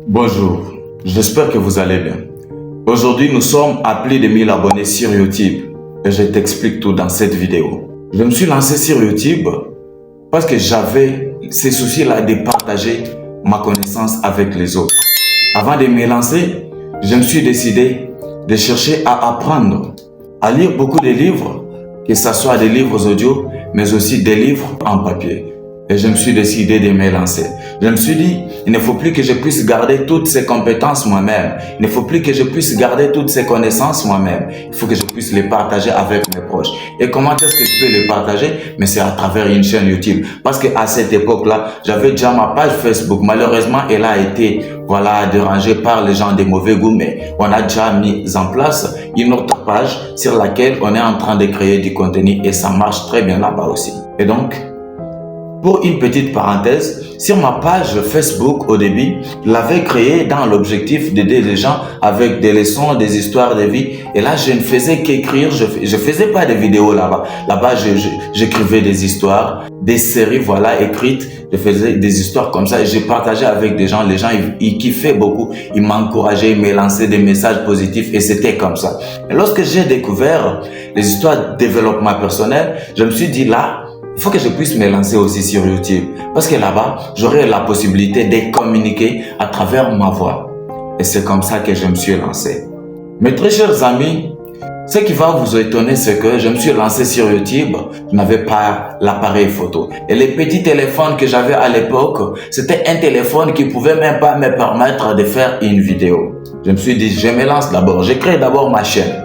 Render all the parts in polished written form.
Bonjour, j'espère que vous allez bien. Aujourd'hui, nous sommes à plus de 1000 abonnés sur YouTube et je t'explique tout dans cette vidéo. Je me suis lancé sur YouTube parce que j'avais ces soucis-là de partager ma connaissance avec les autres. Avant de me lancer, je me suis décidé de chercher à apprendre, à lire beaucoup de livres, que ce soit des livres audio, mais aussi des livres en papier. Et je me suis décidé de me lancer. Je me suis dit, il ne faut plus que je puisse garder toutes ces compétences moi-même. Il ne faut plus que je puisse garder toutes ces connaissances moi-même. Il faut que je puisse les partager avec mes proches. Et comment est-ce que je peux les partager? Mais c'est à travers une chaîne YouTube. Parce qu'à cette époque-là, j'avais déjà ma page Facebook. Malheureusement, elle a été dérangée par les gens de mauvais goût. Mais on a déjà mis en place une autre page sur laquelle on est en train de créer du contenu. Et ça marche très bien là-bas aussi. Et donc, pour une petite parenthèse, sur ma page Facebook au début, je l'avais créée dans l'objectif d'aider les gens avec des leçons, des histoires de vie. Et là, je ne faisais qu'écrire, je faisais pas de vidéos là-bas. Là-bas, j'écrivais des histoires, des séries, écrites. Je faisais des histoires comme ça et je partageais avec des gens. Les gens, ils kiffaient beaucoup. Ils m'encourageaient, ils me lançaient des messages positifs et c'était comme ça. Et lorsque j'ai découvert les histoires de développement personnel, je me suis dit là, il faut que je puisse me lancer aussi sur YouTube parce que là-bas, j'aurai la possibilité de communiquer à travers ma voix. Et c'est comme ça que je me suis lancé. Mes très chers amis, ce qui va vous étonner, c'est que je me suis lancé sur YouTube, je n'avais pas l'appareil photo. Et les petits téléphones que j'avais à l'époque, c'était un téléphone qui pouvait même pas me permettre de faire une vidéo. Je me suis dit, je me lance d'abord, je crée d'abord ma chaîne.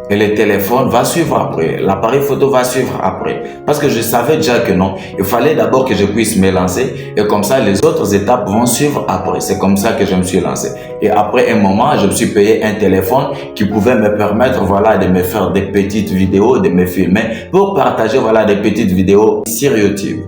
Et le téléphone va suivre après, l'appareil photo va suivre après. Parce que je savais déjà que non, il fallait d'abord que je puisse me lancer et comme ça les autres étapes vont suivre après. C'est comme ça que je me suis lancé. Et après un moment, je me suis payé un téléphone qui pouvait me permettre de me faire des petites vidéos, de me filmer pour partager des petites vidéos sur YouTube.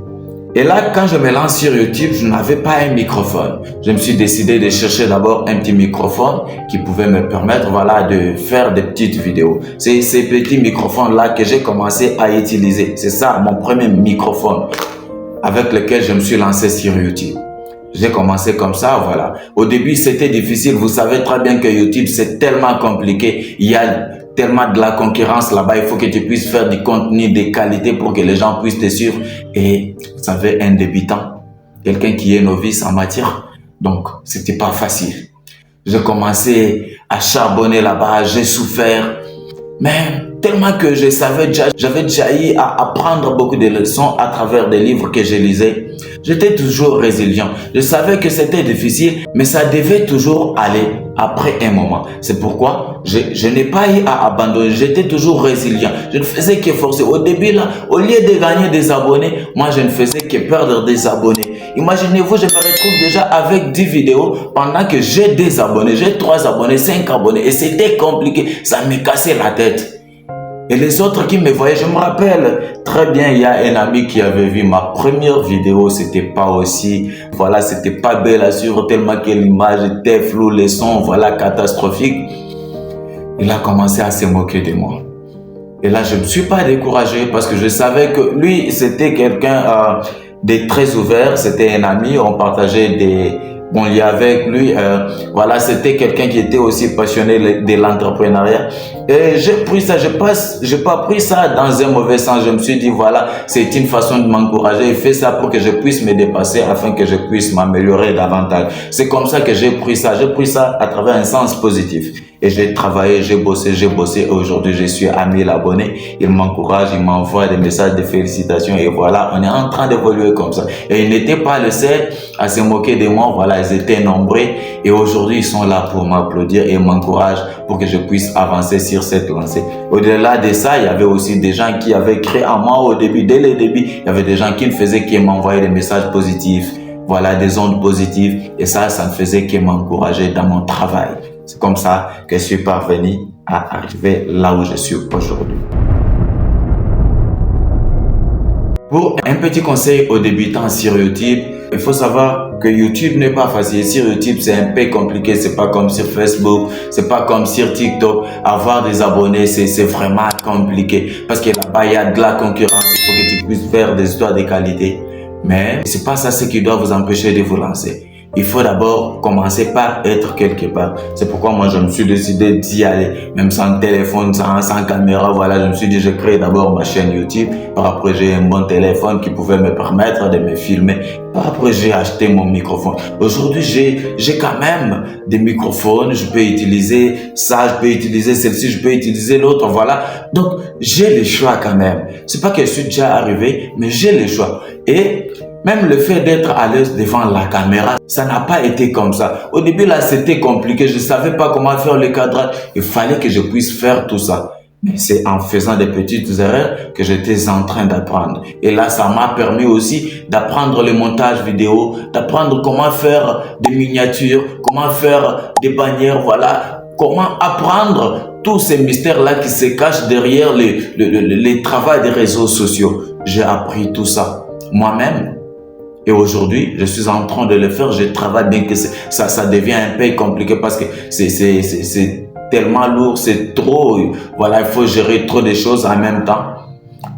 Et là, quand je me lance sur YouTube, je n'avais pas un microphone. Je me suis décidé de chercher d'abord un petit microphone qui pouvait me permettre de faire des petites vidéos. C'est ces petits microphones-là que j'ai commencé à utiliser. C'est ça, mon premier microphone avec lequel je me suis lancé sur YouTube. J'ai commencé comme ça, Au début, c'était difficile. Vous savez très bien que YouTube, c'est tellement compliqué. Il y a tellement de la concurrence là-bas. Il faut que tu puisses faire du contenu de qualité pour que les gens puissent te suivre. Et vous savez, un débutant, quelqu'un qui est novice en matière, donc c'était pas facile. J'ai commencé à charbonner là-bas, j'ai souffert. Mais tellement que je savais déjà, j'avais déjà eu à apprendre beaucoup de leçons à travers des livres que je lisais. J'étais toujours résilient. Je savais que c'était difficile, mais ça devait toujours aller après un moment. C'est pourquoi je n'ai pas eu à abandonner. J'étais toujours résilient. Je ne faisais que forcer. Au début, là, au lieu de gagner des abonnés, moi, je ne faisais que perdre des abonnés. Imaginez-vous, je me retrouve déjà avec 10 vidéos pendant que j'ai des abonnés. J'ai 3 abonnés, 5 abonnés. Et c'était compliqué. Ça me cassait la tête. Et les autres qui me voyaient, je me rappelle très bien, il y a un ami qui avait vu ma première vidéo, c'était pas aussi, c'était pas belle à suivre tellement que l'image était floue, les sons, catastrophique. Il a commencé à se moquer de moi. Et là, je me suis pas découragé parce que je savais que lui, c'était quelqu'un de très ouvert, c'était un ami, on partageait des liens avec lui, c'était quelqu'un qui était aussi passionné de l'entrepreneuriat. Et j'ai pris ça, j'ai pas pris ça dans un mauvais sens. Je me suis dit, c'est une façon de m'encourager. Il fait ça pour que je puisse me dépasser afin que je puisse m'améliorer davantage. C'est comme ça que j'ai pris ça. J'ai pris ça à travers un sens positif. Et j'ai travaillé, j'ai bossé. Et aujourd'hui, je suis à 1000 abonnés. Il m'encourage, il m'envoie des messages de félicitations. Et on est en train d'évoluer comme ça. Et ils n'étaient pas le seul à se moquer de moi. Ils étaient nombreux. Et aujourd'hui, ils sont là pour m'applaudir et m'encouragent pour que je puisse avancer sur cette lancée. Au-delà de ça, il y avait aussi des gens qui avaient créé en moi au début, dès le début. Il y avait des gens qui ne faisaient que m'envoyer des messages positifs. Des ondes positives. Et ça ne faisait que m'encourager dans mon travail. C'est comme ça que je suis parvenu à arriver là où je suis aujourd'hui. Pour un petit conseil aux débutants sur YouTube, il faut savoir que YouTube n'est pas facile. Sur YouTube, c'est un peu compliqué. C'est pas comme sur Facebook, c'est pas comme sur TikTok. Avoir des abonnés, c'est vraiment compliqué. Parce que là-bas, il y a de la concurrence. Il faut que tu puisses faire des histoires de qualité. Mais c'est pas ça ce qui doit vous empêcher de vous lancer. il faut d'abord commencer par être quelque part. C'est pourquoi moi, je me suis décidé d'y aller, même sans téléphone, sans caméra. Voilà, je me suis dit, je crée d'abord ma chaîne YouTube. Par après, j'ai un bon téléphone qui pouvait me permettre de me filmer. Par après, j'ai acheté mon microphone. Aujourd'hui, j'ai quand même des microphones. Je peux utiliser ça, je peux utiliser celle-ci, je peux utiliser l'autre. Voilà. Donc, j'ai le choix quand même. C'est pas que je suis déjà arrivé, mais j'ai le choix. Et même le fait d'être à l'aise devant la caméra, ça n'a pas été comme ça. Au début, là, c'était compliqué. Je savais pas comment faire le cadrage. Il fallait que je puisse faire tout ça. Mais c'est en faisant des petites erreurs que j'étais en train d'apprendre. Et là, ça m'a permis aussi d'apprendre le montage vidéo, d'apprendre comment faire des miniatures, comment faire des bannières, voilà. Comment apprendre tous ces mystères-là qui se cachent derrière les travaux des réseaux sociaux. J'ai appris tout ça moi-même. Et aujourd'hui, je suis en train de le faire. Je travaille bien que ça devient un peu compliqué parce que c'est tellement lourd, c'est trop. Voilà, il faut gérer trop de choses en même temps.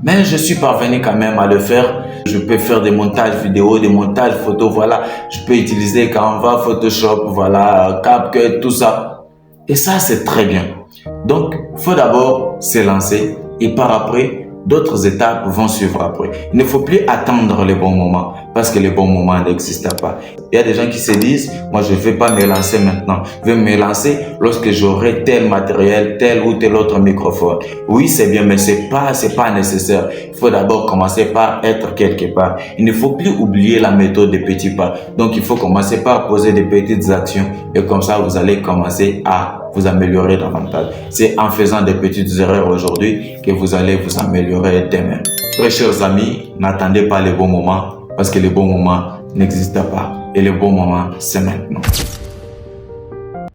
Mais je suis parvenu quand même à le faire. Je peux faire des montages vidéo, des montages photos, voilà. Je peux utiliser Canva, Photoshop, voilà, CapCut, tout ça. Et ça, c'est très bien. Donc, il faut d'abord se lancer et par après, d'autres étapes vont suivre après. Il ne faut plus attendre le bon moment parce que le bon moment n'existe pas. Il y a des gens qui se disent, moi je ne vais pas me lancer maintenant. Je vais me lancer lorsque j'aurai tel matériel, tel ou tel autre microphone. Oui, c'est bien, mais c'est pas nécessaire. Il faut d'abord commencer par être quelque part. Il ne faut plus oublier la méthode des petits pas. Donc, il faut commencer par poser des petites actions et comme ça, vous allez commencer à vous améliorer davantage. C'est en faisant des petites erreurs aujourd'hui que vous allez vous améliorer demain. Très chers amis, n'attendez pas le bon moment parce que le bon moment n'existe pas. Et le bon moment, c'est maintenant.